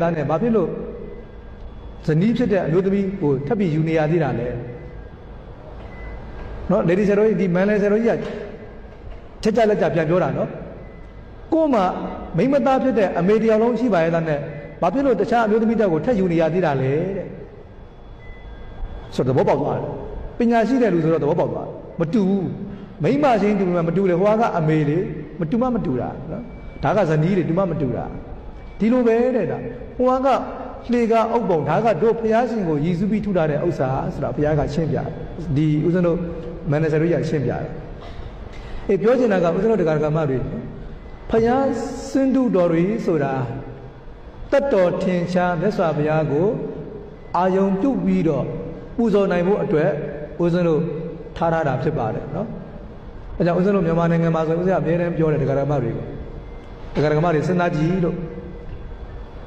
သားနဲ့ဘာဖြစ်လို့ဇနီးဖြစ်တဲ့အမျိုးသမီးကိုထပ်ပြီးယူနေရသေးတာလဲနော်လေဒီဆရာတို့ဒီမန်လဲဆရာတို့ကြီးကချက်ချက်လက်ချက်ပြန်ပြောတာနော်ကို့မှာမိမသားဖြစ်တဲ့အမေတရားလုံးရှိပါရဲ့သားနဲ့ဘာဖြစ်လို့တခြားအမျိုးသမီးတွေကိုထပ်ယူနေရသေးတာလဲတဲ့ဆိုတော့သဘောပေါက်သွားတယ်ပညာရှိတဲ့လူဆိုတော့သဘောပေါက်သွားမတူဘူးမိမချင်းတူမှမတူလေဟိုကအမေလေမတူမှမတူတာနော်ဒါကဇနီးလေတူမှမတူတာဒီလိုပဲတဲ့ဒါဟိုကလှေကအုပ်ပုံဒါကတို့ဘုရားရှင်ကိုရည်စူးပြီးထူထားတဲ့ဥစ္စာဆိုတော့ဘုရားကရှင်းပြဒီဦးဇင်းတို့မန်နေဂျာတို့ရရှင်းပြတယ်အေးပြောချင်တာကဦးဇင်းတို့တရားဓမ္မတွေဘုရားစင်တုတော်တွေဆိုတာတတ်တော်ထင်ရှားမြတ်စွာဘုရားကိုအာယုံပြုပြီးတော့ပူဇော်နိုင်ဖို့အတွက်ဦးဇင်းတို့ထားတာဖြစ်ပါတယ်နော်အဲကြောင့်ဦးဇင်းတို့မြန်မာနိုင်ငံမှာဆိုဦးဇင်းကအမြဲတမ်းပြောတယ်တရားဓမ္မတွေကိုတရားဓမ္မတွေစဉ်းစားကြည့်လို့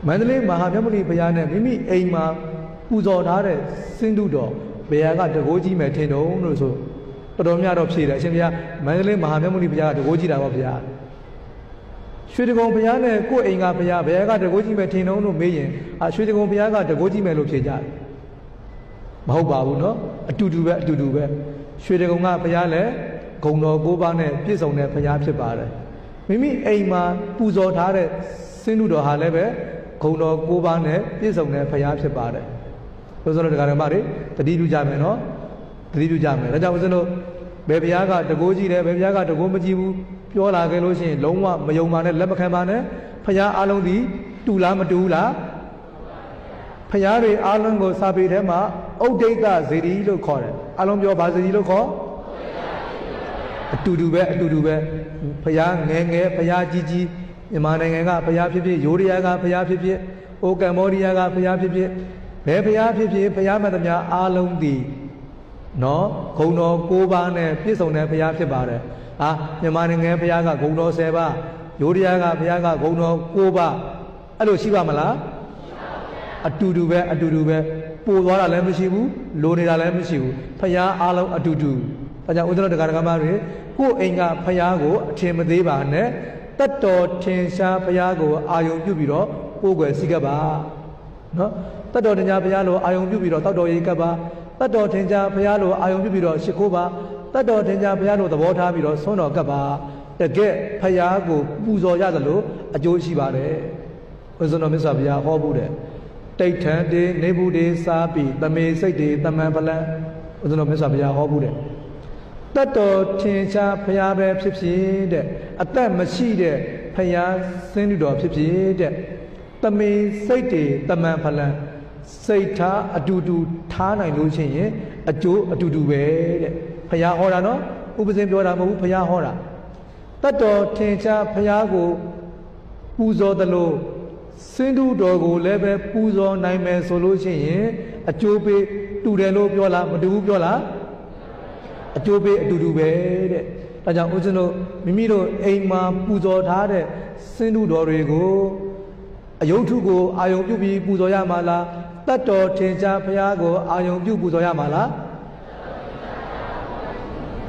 မန္တလေးမဟာမြတ်မုနီဘုရားနဲ့မိမိအိမ်မှာပူဇော်ထားတဲ့စင်တုတော်ဘယ်ဟာကတကိုးကြီးမယ်ထင်တော့လို့ဆိုတော်တော်များတော့ဖြေတယ်အရှင်ဘုရားမန္တလေးမဟာမြတ်မုနီဘုရားကတကိုးကြီးတာပါဘုရားရွှေတကုံဘုရားနဲ့ကိုယ့်အိမ်ကဘုရားဘယ်ဟာကတကိုးကြီးမယ်ထင်တော့လို့မေးရင်ရွှေတကုံဘုရားကတကိုးကြီးမယ်လို့ဖြေကြတယ်မဟုတ်ပါဘူးနော်အတူတူပဲရွှေတကုံကဘုရားလည်းဂုံတော်၉ပါးနဲ့ပြည့်စုံတဲ့ဘုရားဖြစ်ပါတယ်မိမိအိမ်မှာပူဇော်ထားတဲ့စင်တုတော်ဟာလည်းပဲဂုံတော်၉ပါးနဲ့ပြည့်စုံတဲ့ဘုရားဖြစ်ပါတယ်ဦးဇင်းတို့တရားဓမ္မတွေတတိပြုကြမယ်နော်တတိပြုကြမယ်ဒါကြောင့်ဦးဇင်းတို့ဘယ်ဘုရားကတကိုးကြည့်တယ်ဘယ်ဘုရားကတကိုးမကြည့်ဘူးပြောလာခဲ့လို့ရှိရင်လုံးဝမယုံပါနဲ့လက်မခံပါနဲ့ဘုရားအလုံးဒီတူလားမတူဘူးလားဘုရားတွေအလုံးကိုစာပေထဲမှာဥဒိဋ္ဌဇေဒီလို့ခေါ်တယ်အလုံးပြောဘာဇေဒီလို့ခေါ်အတူတူပဲဘုရားငယ်ဘုရားကြီးမြန်မာနိုင်ငံကဘုရားဖြစ်ဖြစ်ယိုးဒယားကဘုရားဖြစ်ဖြစ်အိုကမ္ဘောဒီးယားကဘုရားဖြစ်ဖြစ်ဘယ်ဘုရားဖြစ်ဖြစ်ဘုရားမှန်သမျှအားလုံးဒီနော်ဂုံတော်၉ပါးနဲ့ပြည့်စုံတဲ့ဘုရားဖြစ်ပါတယ်မြန်မာနိုင်ငံဘုရားကဂုံတော်10ပါးယိုးဒယားကဘုရားကဂုံတော်9ပါးအဲ့လိုရှိပါမလားအတူတူပဲပို့သွားတာလည်းမရှိဘူးလိုနေတာလည်းမရှိဘူးဘုရားအားလုံးအတူတူဒါကြောင့်ဦးဇင်းတို့တရားဓမ္မတွေကိုယ့်အိမ်ကဘုရားကိုအထင်မသေးပါနဲ့တတ်တော်ထင်ရှားဘုရားကိုအာယုံပြုပြီးတော့ကိုယ်ွယ်စိတ်ကပ်ပါနော်တတ်တော်ထင်ရှားဘုရားလိုအာယုံပြုပြီးတော့တောက်တော်ရေးကပ်ပါတတ်တော်ထင်ရှားဘုရားလိုအာယုံပြုပြီးတော့ရှ िख ိုးပါတတ်တော်ထင်ရှားဘုရားလိုသဘောထားပြီးတော့ဆွမ်းတော်ကပ်ပါတကယ်ဘုရားကိုပူဇော်ရသလိုအကျိုးရှိပါတယ်ဦးဇင်းတော်မြတ်စွာဘုရားဟောဘူးတယ်တိဋ္ဌံတေနေဘူးတေစာပိသမေစိတ်တေတမန်ဖလံဦးဇင်းတော်မြတ်စွာဘုရားဟောဘူးတယ်တတ်တော်ထင်ရှားဘုရားပဲဖြစ်ဖြစ်တဲ့အသက်မရှိတဲ့ဘုရားစင်တုတော်ဖြစ်ဖြစ်တဲ့တမေစိတ်တေတမန်ဖလံစိတ်ထားအတူတူထားနိုင်လို့ရှိရင်အကျိုးအတူတူပဲတဲ့ဘုရားဟောတာနော်ဥပဇင်းပြောတာမဟုတ်ဘူးဘုရားဟောတာတတ်တော်ထင်ရှားဘုရားကိုပူဇော်သလိုစင်တုတော်ကိုလည်းပဲပူဇော်နိုင်မယ်ဆိုလို့ရှိရင်အကျိုးပေးတူတယ်လို့ပြောလားမတူဘူးပြောလားအကျိုးပေးအတူတူပဲတဲ့ဒါကြောင့်ဦးဇင်းတို့မိမိတို့အိမ်မှာပူဇော်ထားတဲ့စင်တုတော်တွေကိုအယုဒ္ဓကိုအာယုံပြုပြီးပူဇော်ရမှာလားတတ်တော်ထင်ရှားဘုရားကိုအာယုံပြုပူဇော်ရမှာလား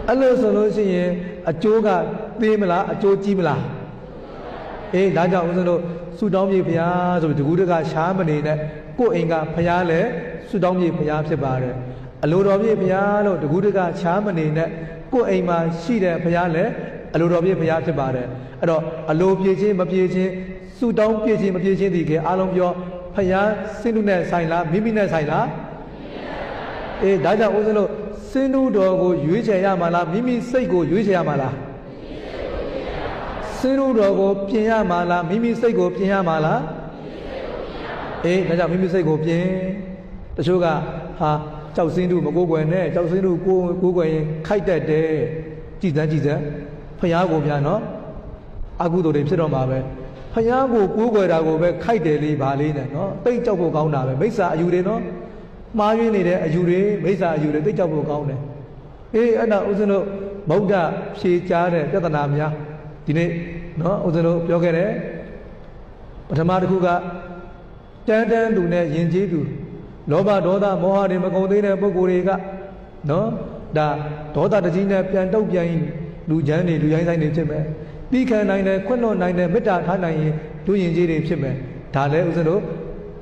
အဲ့လိုဆိုလို့ရှိရင်အကျိုးကသေးမလားအကျိုးကြီးမလားအေးဒါကြောင့်ဦးဇင်းတို့ဆုတောင်းပြေဘုရားဆိုပြီးတကူတကရှားမနေနဲ့ကိုယ့်အိမ်ကဘုရားလည်းဆုတောင်းပြေဘုရားဖြစ်ပါတယ်အလိုတော်ပြေဘုရားလို့တကူတကရှားမနေနဲ့ကိုယ့်အိမ်မှာရှိတဲ့ဘုရားလည်းအလိုတော်ပြေဘုရားဖြစ်ပါတယ်အဲ့တော့အလိုပြေခြင်းမပြေခြင်းဆုတောင်းပြေခြင်းမပြေခြင်းဒီကအားလုံးပြောဘုရားစင်တုနဲ့ဆိုင်လားမိမိနဲ့ဆိုင်လားအေးဒါကြောင့်ဦးဇင်းတို့စင်တုတော်ကိုရွေးချယ်ရမှာလားမိမိစိတ်ကိုရွေးချယ်ရမှာလားစင်တုတော်ကိုပြင်ရမှာလားမိမိစိတ်ကိုပြင်ရမှာလားအေးဒါကြောင့်မိမိစိတ်ကိုပြင်တချို့ကကြောက်စင်းတုမကိုးကွယ်နဲ့ကြောက်စင်းတုကိုးကွယ်ရင်ခိုက်တတ်တယ်ကြည်စမ်းဖျားကိုများနော်အကုသိုလ်တွေဖြစ်တော့မှာပဲဖျားကိုကိုးကွယ်တာကိုပဲခိုက်တယ်လေးပါလေးနဲ့နော်တိတ်ကြောက်ဖို့ကောင်းတာပဲမိစ္ဆာအယူတွေနော်မှားရင်းနေတဲ့အယူတွေမိစ္ဆာအယူတွေတိတ်ကြောက်ဖို့ကောင်းတယ်အေးအဲ့ဒါဦးဇင်းတို့ဗုဒ္ဓဖြေကြားတဲ့ပြဿနာများဒီနေ့နော်ဦးဇင်းတို့ပြောခဲ့တယ်ပထမတစ်ခုကတန်းသူနဲ့ယဉ်ကျေးသူလောဘဒေါသမောဟတွေမကုန်သေးတဲ့ပုဂ္ဂိုလ်တွေကနော်ဒါဒေါသတကြီးနဲ့ပြန်တုတ်ပြန်လူချမ်းတွေလူရိုင်းဆိုင်တွေဖြစ်မယ်ပြီးခံနိုင်တယ်ခွင့်လွှတ်နိုင်တယ်မေတ္တာထားနိုင်ရင်လူယဉ်ကျေးတွေဖြစ်မယ်ဒါလည်းဦးဇင်းတို့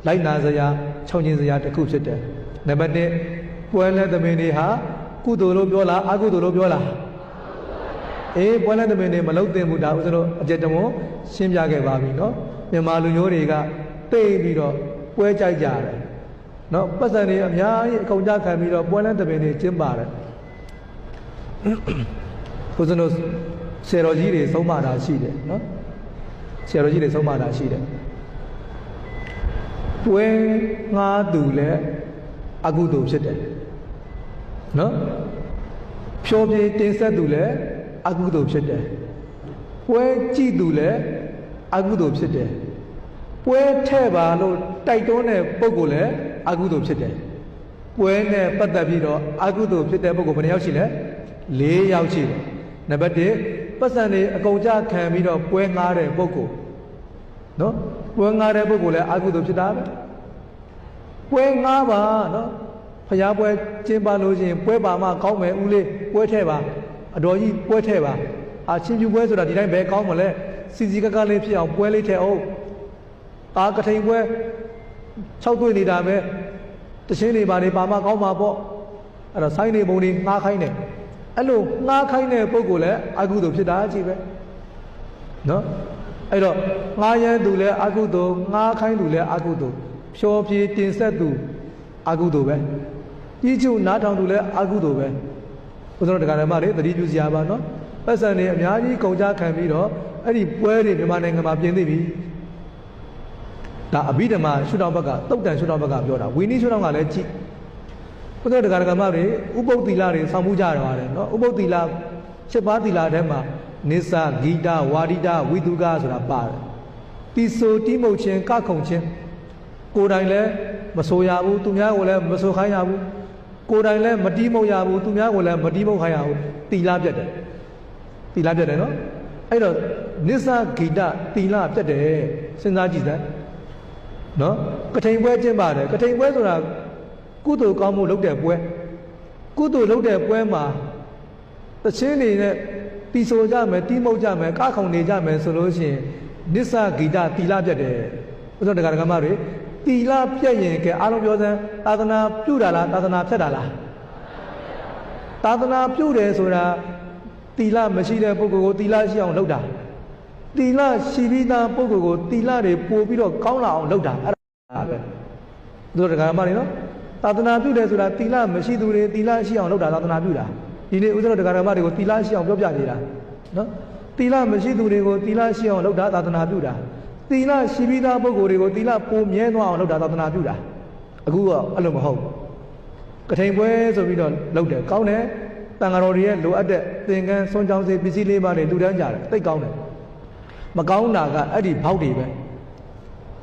လိုက်နာစရာခြောက်ခြင်းစရာတစ်ခုဖြစ်တယ်နံပါတ်1ပွဲလဲသမင်တွေဟာကုသိုလ်လို့ပြောလားအကုသိုလ်လို့ပြောလားပွဲလဲသမင်တွေမလုပ်သင့်ဘူးဒါဥစ္စာတို့အကျဉ်းတမွန်ရှင်းပြခဲ့ပါပြီနော်မြန်မာလူမျိုးတွေကတိတ်ပြီးတော့ပွဲကြိုက်ကြတယ်နော်ပတ်စံတွေအများကြီးအကုန်ကြခံပြီးတော့ပွဲလဲသမင်တွေကျင်းပါတယ်ဥစ္စာတို့ဆရာတော်ကြီးတွေဆုံးမတာရှိတယ်နော်ဆရာတော်ကြီးတွေဆုံးမတာရှိတယ်ပွဲငါးသူလည်းအကုသိုလ်ဖြစ်တယ်နော်ဖြောပြေတင်ဆက်သူလည်းအကုသိုလ်ဖြစ်တယ်ပွဲကြည့်သူလည်းအကုသိုလ်ဖြစ်တယ်ပွဲထဲ့ပါလို့တိုက်တွန်းတဲ့ပုဂ္ဂိုလ်လည်းအကုသိုလ်ဖြစ်တယ်ပွဲနဲ့ပတ်သက်ပြီးတော့အကုသိုလ်ဖြစ်တဲ့ပုဂ္ဂိုလ်ဘယ်နှယောက်ရှိလဲ4ယောက်ရှိတယ်နံပါတ်1ပတ်စံတွေအကုန်ကြခံပြီးတော့ပွဲငားတဲ့ပုဂ္ဂိုလ်နော်ပွဲငားတဲ့ပုဂ္ဂိုလ်လည်းအကုသိုလ်ဖြစ်တာပဲပွဲငားပါနော်ဖျားပွဲကျင်းပလို့ရှိရင်ပွဲပါမှကောင်းမယ်ဦးလေးပွဲထဲပါအတော်ကြီးပွဲထဲပါချင်းပြူပွဲဆိုတာဒီတိုင်းပဲကောင်းမလဲစီစီကကလေးဖြစ်အောင်ပွဲလေးထဲအောင်ကထိန်ပွဲ6တွေ့နေတာပဲတရှင်းတွေပါနေပါမှကောင်းမှာပေါ့အဲ့တော့ဆိုင်းနေပုံတွေငားခိုင်းတယ်အဲ့လိုငားခိုင်းတဲ့ပုဂ္ဂိုလ်လည်းအကုသိုလ်ဖြစ်တာကြီးပဲနော်အဲ့တော့ငားရမ်းသူလည်းအကုသိုလ်ငားခိုင်းသူလည်းအကုသိုလ်ဖြောပြေတင်ဆက်သူအကုသိုလ်ပဲကြီးကျုနားထောင်သူလည်းအကုသိုလ်ပဲဘုရားတရားဓမ္မတွေသတိပြုစရာပါနော်ပတ်စံတွေအများကြီးကုန်ကြခံပြီးတော့အဲ့ဒီပွဲတွေမြန်မာနိုင်ငံမှာပြင်သိပြီဒါအဘိဓမ္မာရှုထောင့်ဘက်ကတုတ်တန်ရှုထောင့်ဘက်ကပြောတာဝိနည်းရှုထောင့်ကလည်းကြည့်ဘုရားတရားဓမ္မတွေဥပုပ်သီလတွေဆောင်မှုကြရပါတယ်နော်ဥပုပ်သီလ7 ပါးသီလထဲမှာနိစ္စဂီတဝါဒိတဝိတုကဆိုတာပါတယ်တီဆိုတိမုတ်ခြင်းကခုံခြင်းကိုယ်တိုင်လည်းမဆိုရဘူးသူများကိုလည်းမဆိုခိုင်းရဘူးကိုယ်တိုင်လည်းမတီးမုတ်ရဘူးသူများကိုလည်းမတီးမုတ်ခိုင်းရဘူးသီလပြတ်တယ်သီလပြတ်တယ်နော်အဲ့တော့နိစ္စဂီတသီလပြတ်တယ်စဉ်းစားကြည့်စမ်းနော်ကထိန်ပွဲကျင်းပါတယ်ကထိန်ပွဲဆိုတာကုသိုလ်ကောင်းမှုလုပ်တဲ့ပွဲကုသိုလ်လုပ်တဲ့ပွဲမှာသချင်းတွေနဲ့တီဆိုကြမယ်တီးမုတ်ကြမယ်ကခုံနေကြမယ်ဆိုလို့ရှိရင်နိစ္စဂီတသီလပြတ်တယ်ဘုရားတရားဓမ္မတွေသီလပြတ်ရင်ကဲအားလုံးပြောစမ်းသာသနာပြုတာလားသာသနာဖြတ်တာလားသာသနာပြုတယ်ဆိုတာသီလမရှိတဲ့ပုဂ္ဂိုလ်ကိုသီလရှိအောင်လုပ်တာသီလရှိပြီးသားပုဂ္ဂိုလ်ကိုသီလတွေပို့ပြီးတော့ကောင်းလာအောင်လုပ်တာအဲ့ဒါပဲဘုရားတရားဓမ္မတွေနော်သာသနာပြုတယ်ဆိုတာသီလမရှိသူတွေသီလရှိအောင်လုပ်တာသာသနာပြုတာဒီနေ့ဥစ္စာတရားဓမ္မတွေကိုသီလရှိအောင်ပြောပြနေတာနော်သီလမရှိသူတွေကိုသီလရှိအောင်လုပ်တာသာသနာပြုတာသီလရှိပြီးသားပုဂ္ဂိုလ်တွေကိုသီလပိုမြဲသွားအောင်လုပ်တာသာသနာပြုတာအခုကအဲ့လိုမဟုတ်ကထိန်ပွဲဆိုပြီးတော့လုပ်တယ်ကောင်းတယ်တန်ဃာတော်တွေရဲ့လိုအပ်တဲ့သင်္ကန်းဆွမ်းကြောင်းစေပစ္စည်းလေးပါးတွေလူတန်းကြတယ်သိကောင်းတယ်မကောင်းတာကအဲ့ဒီဘောက်တွေပဲ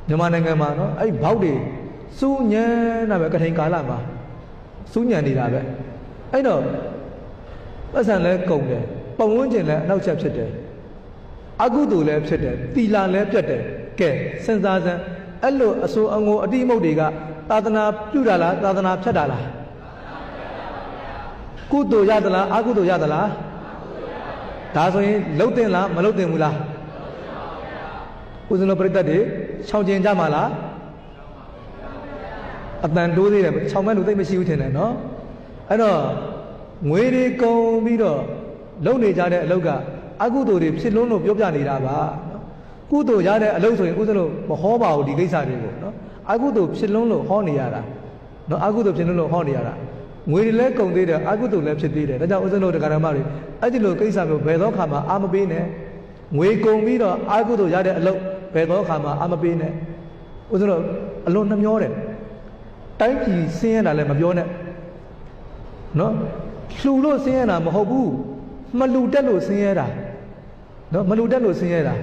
မြန်မာနိုင်ငံမှာနော်အဲ့ဒီဘောက်တွေစူးညံတာပဲကထိန်ကာလမှာစူးညံနေတာပဲအဲ့တော့ပတ်စံလဲကုန်တယ်ပုံဝန်းကျင်လဲအနောက်ချက်ဖြစ်တယ်အကုသိုလ်လည်းဖြစ်တယ်သီလလည်းပြတ်တယ်ကဲစဉ်းစားစမ်းအဲ့လိုအဆိုအငိုအတိအမုတ်တွေကသာသနာပြုတာလားသာသနာဖြတ်တာလားကုသိုလ်ရသလားအကုသိုလ်ရသလားဒါဆိုရင်လှုပ်တင်လားမလှုပ်တင်ဘူးလားဦးဇင်းတို့ပြိတ္တတွေခြောင်ကျင်ကြမှာလားအတန်တိုးသေးတယ်ခြောင်မဲ့လူသိမရှိဘူးထင်တယ်နော်အဲ့တော့ငွေတွေကုန်ပြီးတော့လုံနေကြတဲ့အလုပ်ကအကုသိုလ်တွေဖြစ်လုံးလို့ပြောပြနေတာပါနော်ကုသိုလ်ရတဲ့အလုပ်ဆိုရင်ဦးဇင်းတို့မဟောပါဘူးဒီကိစ္စတွေကိုနော်အကုသိုလ်ဖြစ်လုံးလို့ဟောနေရတာနော်အကုသိုလ်ဖြစ်လုံးလို့ဟောနေရတာငွေတွေလည်းကုန်သေးတယ်အကုသိုလ်လည်းဖြစ်သေးတယ်ဒါကြောင့်ဦးဇင်းတို့တရားဓမ္မတွေအဲ့ဒီလိုကိစ္စမျိုးဘယ်သောအခါမှအာမပေးနဲ့ငွေကုန်ပြီးတော့အကုသိုလ်ရတဲ့အလုပ်ဘယ်သောအခါမှအာမပေးနဲ့ဦးဇင်းတို့အလွန်နှမျောတယ်တိုင်းပြည်ဆင်းရဲတာလည်းမပြောနဲ့နော်လှူလို့ဆင်းရဲတာမဟုတ်ဘူးမလှူတက်လို့ဆင်းရဲတာနော်မလှူတက်လို့ဆင်းရဲတာ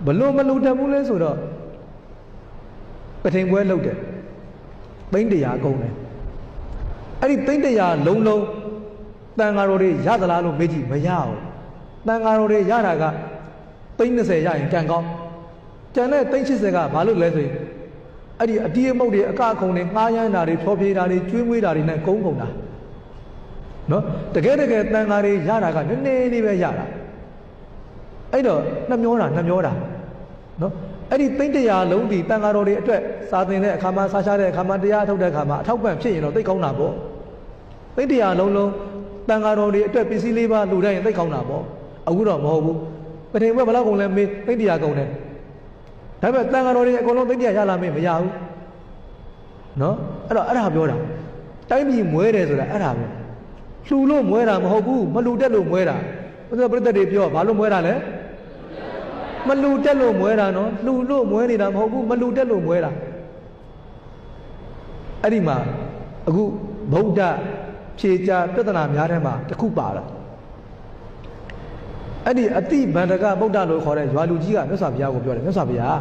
ဘလို့မလှူတက်ဘူးလဲဆိုတော့ပထိန်ပွဲလုပ်တယ်သိန်း100ကုန်တယ်အဲ့ဒီသိန်း100လုံးလုံးတန်ဃာတော်တွေရသလားလို့မေးကြည့်မရဘူးတန်ဃာတော်တွေရတာကသိန်း20ရရင်ကံကောင်းကျန်တဲ့သိန်း80ကဘာလို့လဲဆိုရင်အဲ့ဒီအတီးအမုတ်တွေအကခုံတွေငှားရမ်းတာတွေဖြောပြေးတာတွေကျွေးမွေးတာတွေနဲ့ကုန်းကုန်တာနော်တကယ်တန်ဃာတွေရတာကနည်းနည်းလေးပဲရတာအဲ့တော့နှမျောတာနော် အဲ့ဒီသိန်း100လုံးဒီတန်ဃာတော်တွေအတွက်စာသင်တဲ့အခါမှာစာရှာတဲ့အခါမှာတရားထုတ်တဲ့အခါမှာအထောက်ပံ့ဖြစ်ရင်တော့သိကောင်းတာပေါ့သိန်း100လုံးတန်ဃာတော်တွေအတွက်ပစ္စည်း၄ပါးလူတိုင်းရင်သိကောင်းတာပေါ့အခုတော့မဟုတ်ဘူးပထမဘယ်လောက်ကုန်လဲမေးသိန်း100ကုန်တယ်ဒါပေမဲ့တန်ဃာတော်တွေအကုန်လုံးသိန်း100ရလာမေးမရဘူးနော်အဲ့တော့အဲ့ဒါပြောတာတိုင်းပြည်မွဲတယ်ဆိုတာအဲ့ဒါပဲလှူလို့မွဲတာမဟုတ်ဘူးမလှူတက်လို့မွဲတာဘုရားပြိတ္တတွေပြောဘာလို့မွဲတာလဲမလှူတက်လို့မွဲတာနော်လှူလို့မွဲနေတာမဟုတ်ဘူးမလှူတက်လို့မွဲတာအဲ့ဒီမှာအခုဗုဒ္ဓဖြေချာပြဿနာများထဲမှာတစ်ခုပါတာအဲ့ဒီအတိဗန္ဒကဗုဒ္ဓလို့ခေါ်တဲ့ရွာလူကြီးကမြတ်စွာဘုရားကိုပြောတယ်မြတ်စွာဘုရား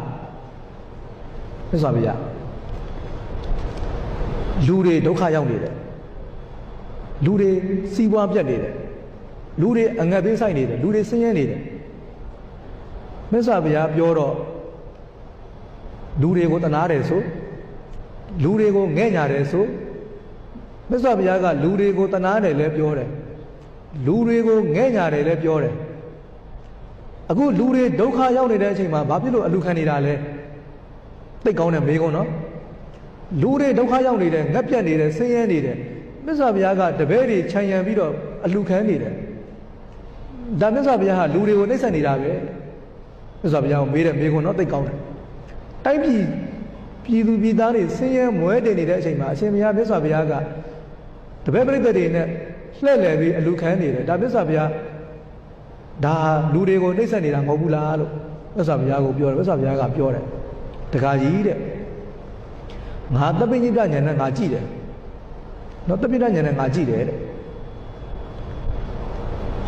လူတွေဒုက္ခရောက်နေတယ်လူတွေစီးပွားပြတ်နေတယ်လူတွေအငတ်ပေးဆိုင်နေတယ်လူတွေဆင်းရဲနေတယ်မြတ်စွာဘုရားပြောတော့လူတွေကိုတနာတယ်ဆိုလူတွေကိုငဲ့ညာတယ်ဆိုမြတ်စွာဘုရားကလူတွေကိုတနာတယ်လည်းပြောတယ်လူတွေကိုငဲ့ညာတယ်လည်းပြောတယ်အခုလူတွေဒုက္ခရောက်နေတဲ့အချိန်မှာဘာဖြစ်လို့အလူခံနေတာလဲသိကောင်းတဲ့မေးခွန်းနော်လူတွေဒုက္ခရောက်နေတယ်ငတ်ပြတ်နေတယ်ဆင်းရဲနေတယ်မြတ်စွာဘုရားကတပည့်တွေခြံရံပြီးတော့အလူခံနေတယ်ဒါမြတ်စွာဘုရားကလူတွေကိုနှိမ့်ဆက်နေတာပဲမြတ်စွာဘုရားကိုမေးတဲ့မေးခွန်းတော့သိကောင်းတယ်တိုင်းပြည်သူပြည်သားတွေဆင်းရဲမွဲတေနေတဲ့အချိန်မှာအရှင်ဘုရားမြတ်စွာဘုရားကတပည့်ပရိသတ်တွေနဲ့လှည့်လည်ပြီးအလူခံနေတယ်ဒါမြတ်စွာဘုရားဒါလူတွေကိုနှိမ့်ဆက်နေတာမဟုတ်ဘူးလားလို့မြတ်စွာဘုရားကိုပြောတယ်မြတ်စွာဘုရားကပြောတယ်တခါကြီးတဲ့ငါတပိဋိကဉာဏ်နဲ့ငါကြည့်တယ်နော်တပိဋိကဉာဏ်နဲ့ငါကြည့်တယ်တဲ့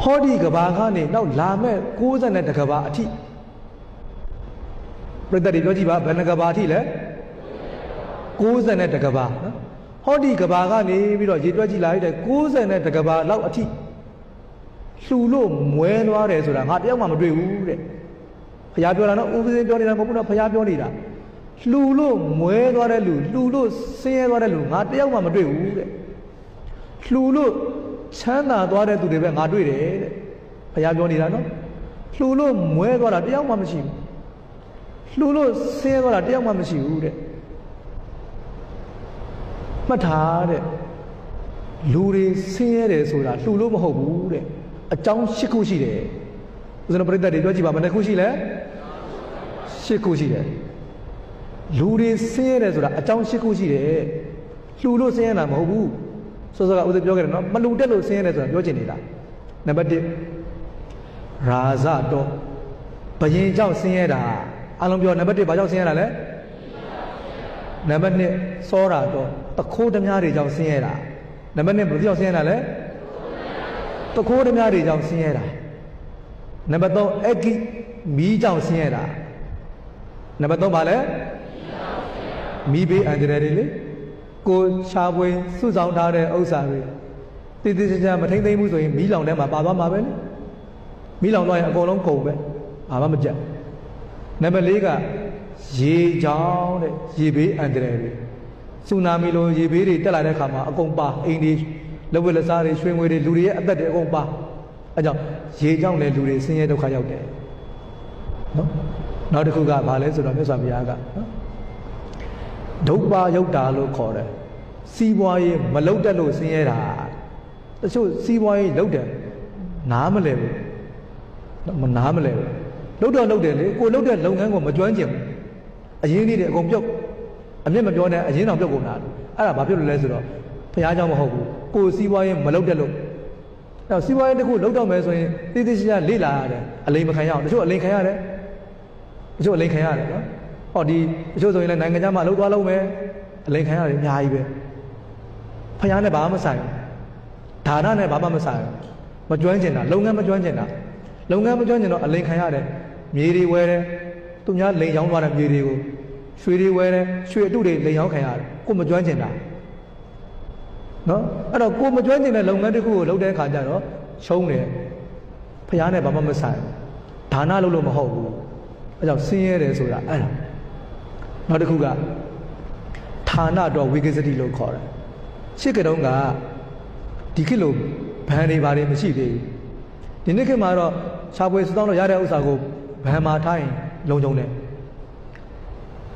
ဟောဒီကဘာကနေနောက်လာမဲ့62ကဘာအထိပြည့်တဲ့ပြောကြည့်ပါဘယ်နှကဘာအထိလဲ62ကဘာနော်ဟောဒီကဘာကနေပြီးတော့ရေတွက်ကြည့်လိုက်တဲ့62ကဘာလောက်အထိလှူလို့မွဲသွားတယ်ဆိုတာငါတယောက်မှမတွေ့ဘူးတဲ့ဘုရားပြောတာနော်ဦးပဇင်းပြောနေတာမဟုတ်ဘူးနော်ဘုရားပြောနေတာလှူလို့မွဲသွားတဲ့လူလှူလို့ဆင်းရဲသွားတဲ့လူငါတယောက်မှမတွေ့ဘူးတဲ့လှူလို့ချမ်းသာသွားတဲ့သူတွေပဲငါတွေ့တယ်တဲ့ဘုရားပြောနေတာနော်လှူလို့မွဲသွားတာတယောက်မှမရှိဘူးလှူလို့ဆင်းရဲသွားတာတယောက်မှမရှိဘူးတဲ့မှတ်ထားတဲ့လူတွေဆင်းရဲတယ်ဆိုတာလှူလို့မဟုတ်ဘူးတဲ့အကြောင်း၈ခုရှိတယ်ဦးဇင်းတို့ပြိတ္တတွေပြောကြည့်ပါဘယ်နှခုရှိလဲ၈ခုရှိတယ်လူတွေဆင်းရဲတယ်ဆိုတာအကြောင်း၈ခုရှိတယ်လှူလို့ဆင်းရဲတာမဟုတ်ဘူးစောစောကဦးဇင်းပြောခဲ့တယ်နော်မလှူတက်လို့ဆင်းရဲတယ်ဆိုတာပြောချင်နေတာနံပါတ်1ရာဇတော့ဘယင်ကြောင့်ဆင်းရဲတာအလုံးပြောနံပါတ်1ဘာကြောင့်ဆင်းရဲတာလဲနံပါတ်2စောတာတော့တခိုးဓမြတွေကြောင့်ဆင်းရဲတာနံပါတ်2ဘယ်လိုကြောင့်ဆင်းရဲတာလဲတခိုးဓမြတွေကြောင့်ဆင်းရဲတာနံပါတ်3အကိမီးကြောင့်ဆင်းရဲတာနံပါတ်3ဘာလဲမီးဘေးအန္တရာယ်တွေလေကိုရှားပွေစုဆောင်ထားတဲ့ဥစ္စာတွေတည်တည်ချာချာမထိမ့်သိမ့်ဘူးဆိုရင်မီးလောင်ထဲမှာပါသွားမှာပဲလေမီးလောင်သွားရင်အကုန်လုံးကုန်ပဲဘာမှမကြက်နံပါတ်4ကရေကြောင်းတဲ့ရေဘေးအန္တရာယ်တွေဆူနာမီလိုရေဘေးတွေတက်လာတဲ့အခါမှာအကုန်ပါအိမ်တွေလက်ဝတ်လက်စားတွေရွှေငွေတွေလူတွေရဲ့အသက်တွေအကုန်ပါအဲကြောင့်ရေကြောင်းလည်းလူတွေဆင်းရဲဒုက္ခရောက်တယ်နော်နောက်တစ်ခုကဘာလဲဆိုတော့မြတ်စွာဘုရားကနော်ဒုပ္ပယုတ်တာလို့ခေါ်တယ်စီးပွားရေးမလုပ်တတ်လို့ဆင်းရဲတာတချို့စီးပွားရေးလုပ်တယ်နားမလဲဘူးမနားမလဲဘူးလုပ်တော့လုပ်တယ်လေကိုလုပ်တဲ့လုပ်ငန်းကိုမကျွမ်းကျင်ဘူးအရင်းလေးတွေအကုန်ပြုတ်အမျက်မပြောနဲ့အရင်းတော်ပြုတ်ကုန်တာအဲ့ဒါဘာဖြစ်လို့လဲဆိုတော့ဘုရားကြောင့်မဟုတ်ဘူးကိုစီးပွားရေးမလုပ်တတ်လို့အဲ့စီးပွားရေးတစ်ခုလုပ်တော့မယ်ဆိုရင်တိတိကျကျလေ့လာရတယ်အလိမ်မခံရအောင်တချို့အလိမ်ခံရတယ်တချို့အလိမ်ခံရတယ်နော်ဟောဒီတချို့ဆိုရင်လည်းနိုင်ငံခြားမှာလှုပ်သွားလုံးမယ်အလိမ်ခံရတယ်အများကြီးပဲဖယားနဲ့ဘာမှမဆိုင်ဒါနနဲ့ဘာမှမဆိုင်မကျွမ်းကျင်တာလုပ်ငန်းမကျွမ်းကျင်တာလုပ်ငန်းမကျွမ်းကျင်တော့အလိမ်ခံရတယ်မြေတွေဝယ်တယ်သူများလိမ်ရောင်းသွားတဲ့မြေတွေကိုရွှေတွေဝယ်တယ်ရွှေအတုတွေလိမ်ရောင်းခံရတယ်ကိုမကျွမ်းကျင်တာနော်အဲ့တော့ကိုမကျွမ်းကျင်တဲ့လုပ်ငန်းတစ်ခုကိုလုပ်တဲ့အခါကျတော့ရှုံးတယ်ဖယားနဲ့ဘာမှမဆိုင်ဒါနလုပ်လို့မဟုတ်ဘူးအဲကြောင့်ဆင်းရဲတယ်ဆိုတာအဲ့ဒါနောက်တစ်ခုကဌာနတော်ဝိကိစ္စတိလို့ခေါ်တယ်ရှစ်ကတုံးကဒီခေတ်လိုဘဏ်တွေဘာတွေမရှိသေးဘူးဒီနေ့ခေတ်မှာတော့ရှားပွေစုတောင်းလို့ရတဲ့ဥစ္စာကိုဘဏ်မှာထားရင်လုံခြုံတယ်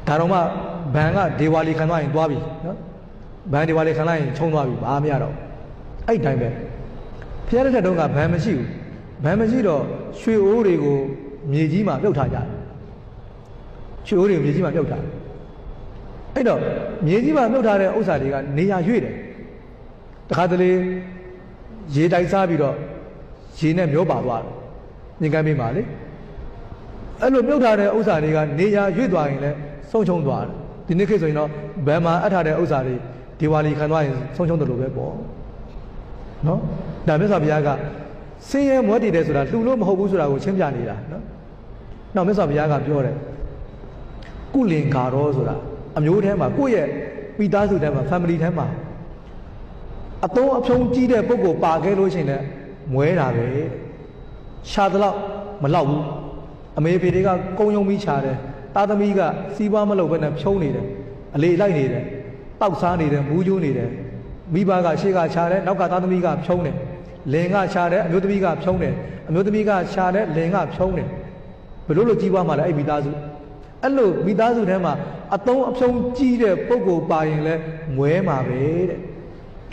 ဒါတော့မှဘန်ကဒေဝါလီခံသွားရင်သွားပြီနော်ဘန်ဒေဝါလီခံလိုက်ရင်ချုံသွားပြီဘာမရတော့အဲ့တိုင်းပဲဖျားတဲ့ထက်တုန်းကဘန်မရှိဘူးဘန်မရှိတော့ရွှေအိုးတွေကိုမြေကြီးမှာပြုတ်ထားကြတယ်ရွှေအိုးတွေကိုမြေကြီးမှာပြုတ်ထားအဲ့တော့မြေကြီးမှာပြုတ်ထားတဲ့ဥစ္စာတွေကနေရာရွေ့တယ်တခါတလေရေတိုက်စားပြီးတော့ရေနဲ့မျောပါသွားတယ်မြင်ကမ်းပေးပါလေအဲ့လိုပြုတ်ထားတဲ့ဥစ္စာတွေကနေရာရွေ့သွားရင်လည်းဆုံးချုံသွားတယ်ဒီနေ့ခေတ်ဆိုရင်တော့ဘယ်မှာအပ်ထားတဲ့ဥစ္စာတွေဒီဝါလီခံသွားရင်ဆုံးချုံတယ်လို့ပဲပေါ့နော်ဒါမြတ်စွာဘုရားကဆင်းရဲမွဲတည်တယ်ဆိုတာလှူလို့မဟုတ်ဘူးဆိုတာကိုရှင်းပြနေတာနော်နောက်မြတ်စွာဘုရားကပြောတယ်ကုလင်္ကာရောဆိုတာအမျိုးထဲမှာကိုယ့်ရဲ့မိသားစုထဲမှာ family ထဲမှာအသုံးအဖြုံးကြီးတဲ့ပုဂ္ဂိုလ်ပါခဲ့လို့ရှိရင်လည်းမွဲတာပဲရှာသလောက်မလောက်ဘူးအမေဖေတွေကကုံယုံပြီးရှာတယ်သားသမီးကစီးပွားမလုပ်ဘဲနဲ့ဖြုံးနေတယ်အလေလိုက်နေတယ်တောက်စားနေတယ်မူးကျိုးနေတယ်မိဘကရှေ့ကရှာတယ်နောက်ကသားသမီးကဖြုံးတယ်လင်ကရှာတယ်အမျိုးသမီးကဖြုံးတယ်အမျိုးသမီးကရှာတယ်လင်ကဖြုံးတယ်ဘယ်လိုကြီးပွားမှလဲအဲ့မိသားစုအဲ့လိုမိသားစုထဲမှာအသုံးအဖြုံးကြီးတဲ့ပုဂ္ဂိုလ်ပါရင်လဲမွဲမှာပဲတဲ့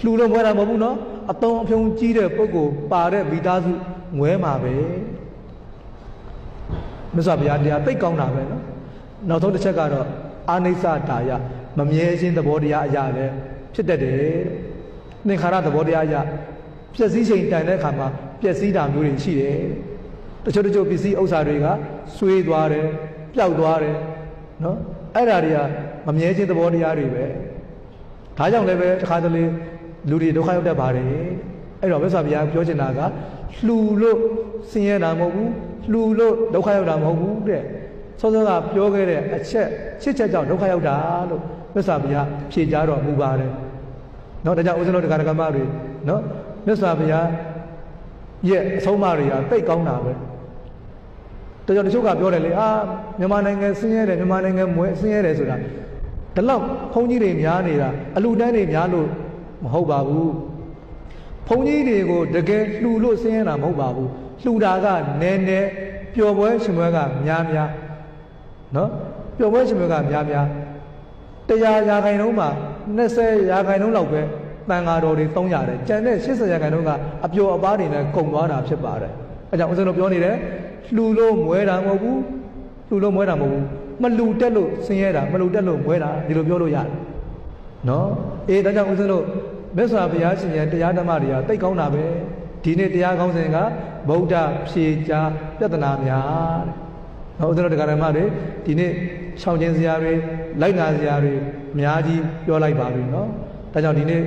လှူလို့မွဲတာမဟုတ်ဘူးနော်အသုံးအဖြုံးကြီးတဲ့ပုဂ္ဂိုလ်ပါတဲ့မိသားစုမွဲမှာပဲမြတ်စွာဘုရားတရားသိကောင်းတာပဲနော်နောက်ဆုံးတစ်ချက်ကတော့အာနိစ္စတာယမမြဲခြင်းသဘောတရားအရာလည်းဖြစ်တတ်တယ်တဲ့သင်္ခါရသဘောတရားအရာပျက်စီးချိန်တန်တဲ့အခါမှာပျက်စီးတာမျိုးတွေရှိတယ်တချို့ပစ္စည်းဥစ္စာတွေကဆွေးသွားတယ်ပျောက်သွားတယ်နော်အဲ့ဒါတွေကမမြဲခြင်းသဘောတရားတွေပဲဒါကြောင့်လည်းပဲတစ်ခါတလေလူတွေဒုက္ခရောက်တတ်ပါတယ်အဲ့တော့မြတ်စွာဘုရားပြောချင်တာကလှူလို့ဆင်းရဲတာမဟုတ်ဘူးလှူလို့ဒုက္ခရောက်တာမဟုတ်ဘူးတဲ့စောစောကပြောခဲ့တဲ့အချက်8ချက်ကြောင့်ဒုက္ခရောက်တာလို့မြတ်စွာဘုရားဖြေကြားတော်မူပါတယ်နော်ဒါကြောင့်ဦးဇင်းတို့တရားဓမ္မတွေနော်မြတ်စွာဘုရားရဲ့အဆုံးအမတွေကတိတ်ကောင်းတာပဲတချို့ကပြောတယ်လေမြန်မာနိုင်ငံဆင်းရဲတယ်မြန်မာနိုင်ငံမွဲဆင်းရဲတယ်ဆိုတာဒီလောက်ဘုန်းကြီးတွေများနေတာအလူတန်းတွေများလို့မဟုတ်ပါဘူးဘုန်းကြီးတွေကိုတကယ်လှူလို့ဆင်းရဲတာမဟုတ်ပါဘူးလှူတာကနည်းနည်းပျော်ပွဲရှင်ပွဲကများနော်ပျော်ပွဲရှင်ပွဲကများ100ရာခိုင်နှုန်းမှာ20ရာခိုင်နှုန်းလောက်ပဲတန်ဃာတော်တွေ300တယ်ကျန်တဲ့80ရာခိုင်နှုန်းကအပျော်အပါးတွေနဲ့ကုန်သွားတာဖြစ်ပါတယ်အဲကြောင့်ဦးဇင်းတို့ပြောနေတယ်လှူလို့မွဲတာမဟုတ်ဘူးလှူလို့မွဲတာမဟုတ်ဘူးမလှူတက်လို့ဆင်းရဲတာမလှူတက်လို့မွဲတာဒီလိုပြောလို့ရတယ်နော်ဒါကြောင့်ဦးဇင်းတို့မြတ်စွာဘုရားရှင်ရဲ့တရားဓမ္မတွေကသိကောင်းတာပဲဒီနေ့တရားကောင်းစဉ်ကဗုဒ္ဓဖြေကြားပြဿနာများတဲ့နော်ဦးဇင်းတို့တရားဓမ္မတွေဒီနေ့ရှောင်ကျင်စရာတွေလိုက်နာစရာတွေအများကြီးပြောလိုက်ပါပြီနော်ဒါကြောင့်ဒီနေ့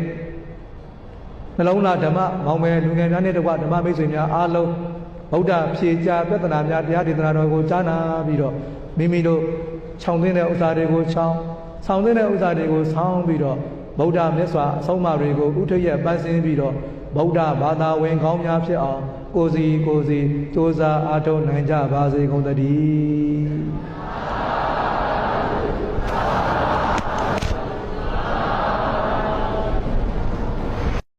နှလုံးသားဓမ္မမောင်မယ်လူငယ်များနဲ့တကွဓမ္မမိတ်ဆွေများအားလုံးဗုဒ္ဓဖြေကြားပြဿနာများတရားဒေသနာတော်ကိုကြားနာပြီးတော့မိမိတို့ခြောင်သွင်းတဲ့ဥစ္စာတွေကိုဆောင်သွင်းတဲ့ဥစ္စာတွေကိုဆောင်းပြီးတော့ဗုဒ္ဓမြတ်စွာအဆုံးအမတွေကိုဥထိပ်ရပန်းစင်းပြီးတော့ဗုဒ္ဓဘာသာဝင်ကောင်းများဖြစ်အောင်ကိုယ်စီစ조사အားထုတ်နိုင်ကြပါစေကုန်သတည်း